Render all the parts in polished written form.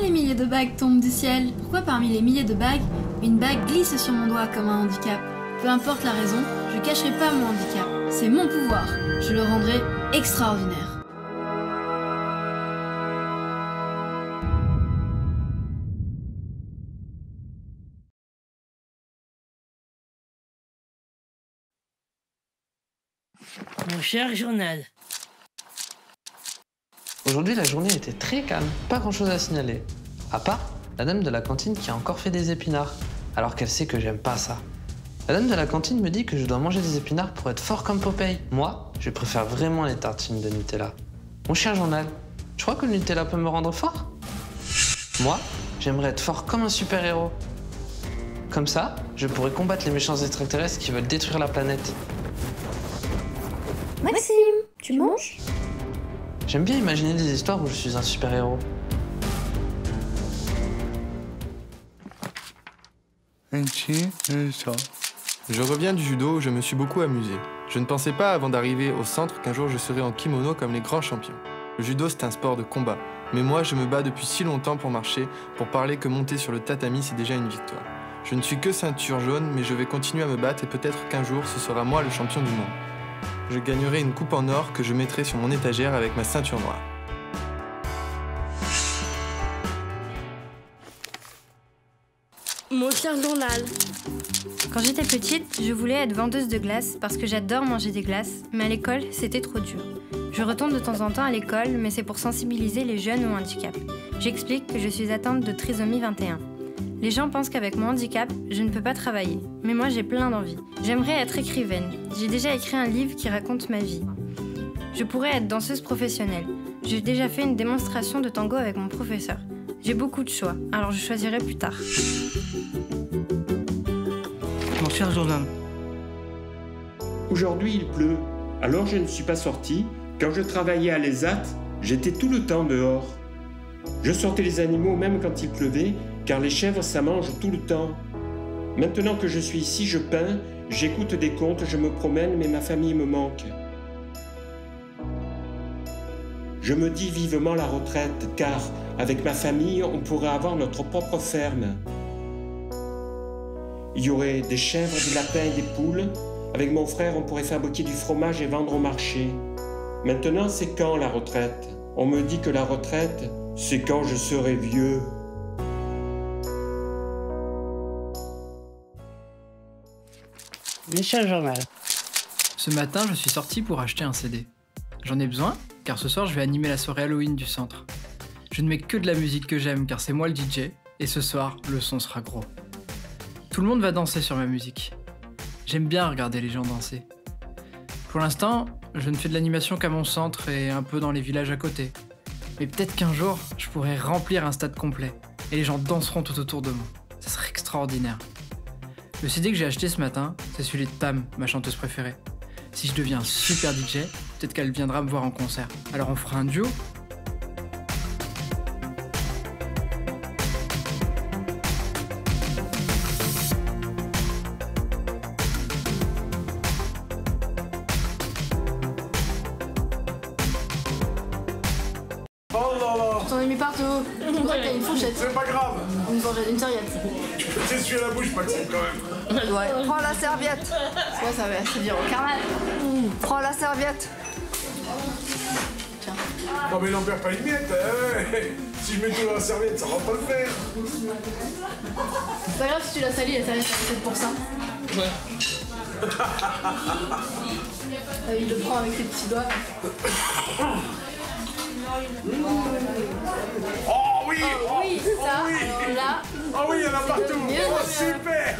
les milliers de bagues tombent du ciel? Pourquoi parmi les milliers de bagues, une bague glisse sur mon doigt comme un handicap? Peu importe la raison, je cacherai pas mon handicap. C'est mon pouvoir. Je le rendrai extraordinaire. Mon cher journal. Aujourd'hui, la journée était très calme, pas grand-chose à signaler. À part la dame de la cantine qui a encore fait des épinards, alors qu'elle sait que j'aime pas ça. La dame de la cantine me dit que je dois manger des épinards pour être fort comme Popeye. Moi, je préfère vraiment les tartines de Nutella. Mon cher journal, tu crois que le Nutella peut me rendre fort? Moi, j'aimerais être fort comme un super-héros. Comme ça, je pourrais combattre les méchants extraterrestres qui veulent détruire la planète. Maxime, tu manges? J'aime bien imaginer des histoires où je suis un super-héros. Je reviens du judo où je me suis beaucoup amusé. Je ne pensais pas avant d'arriver au centre qu'un jour je serais en kimono comme les grands champions. Le judo c'est un sport de combat, mais moi je me bats depuis si longtemps pour marcher, pour parler que monter sur le tatami c'est déjà une victoire. Je ne suis que ceinture jaune, mais je vais continuer à me battre et peut-être qu'un jour ce sera moi le champion du monde. Je gagnerai une coupe en or que je mettrai sur mon étagère avec ma ceinture noire. Mon cher journal. Quand j'étais petite, je voulais être vendeuse de glace parce que j'adore manger des glaces, mais à l'école, c'était trop dur. Je retourne de temps en temps à l'école, mais c'est pour sensibiliser les jeunes au handicap. J'explique que je suis atteinte de trisomie 21. Les gens pensent qu'avec mon handicap, je ne peux pas travailler, mais moi j'ai plein d'envie. J'aimerais être écrivaine. J'ai déjà écrit un livre qui raconte ma vie. Je pourrais être danseuse professionnelle. J'ai déjà fait une démonstration de tango avec mon professeur. J'ai beaucoup de choix, alors je choisirai plus tard. Mon cher journal. Aujourd'hui, il pleut, alors je ne suis pas sorti. Quand je travaillais à l'ESAT, j'étais tout le temps dehors. Je sortais les animaux même quand il pleuvait, car les chèvres, ça mange tout le temps. Maintenant que je suis ici, je peins, j'écoute des contes, je me promène, mais ma famille me manque. Je me dis vivement la retraite, car avec ma famille, on pourrait avoir notre propre ferme. Il y aurait des chèvres, des lapins et des poules. Avec mon frère, on pourrait fabriquer du fromage et vendre au marché. Maintenant, c'est quand la retraite? On me dit que la retraite, c'est quand je serai vieux. Mon cher journal. Ce matin, je suis sorti pour acheter un CD. J'en ai besoin, car ce soir, je vais animer la soirée Halloween du centre. Je ne mets que de la musique que j'aime, car c'est moi le DJ, et ce soir, le son sera gros. Tout le monde va danser sur ma musique. J'aime bien regarder les gens danser. Pour l'instant, je ne fais de l'animation qu'à mon centre et un peu dans les villages à côté. Mais peut-être qu'un jour, je pourrai remplir un stade complet, et les gens danseront tout autour de moi. Ça serait extraordinaire. Le CD que j'ai acheté ce matin, c'est celui de Pam, ma chanteuse préférée. Si je deviens un super DJ, peut-être qu'elle viendra me voir en concert. Alors on fera un duo. T'en as mis partout. On dirait que t'as une fourchette. C'est pas grave. Une serviette. Tu peux t'essuyer la bouche, Maxime, quand même. Ouais. Prends la serviette. Ouais, ça va se dire au carnaval. Prends la serviette. Non, mais n'en perds pas une miette. Hein. Si je mets tout dans la serviette, ça va pas le faire. C'est pas grave si tu l'as sali, la serviette, c'est pour ça. Ouais. Il le prend avec tes petits doigts. Oh oui. Oui, c'est ça. Oui. Alors là. Oh oui, il y en a partout. Oh, super.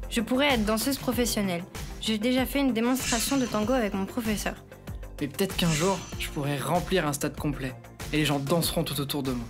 Je pourrais être danseuse professionnelle. J'ai déjà fait une démonstration de tango avec mon professeur. Mais peut-être qu'un jour, je pourrai remplir un stade complet, et les gens danseront tout autour de moi.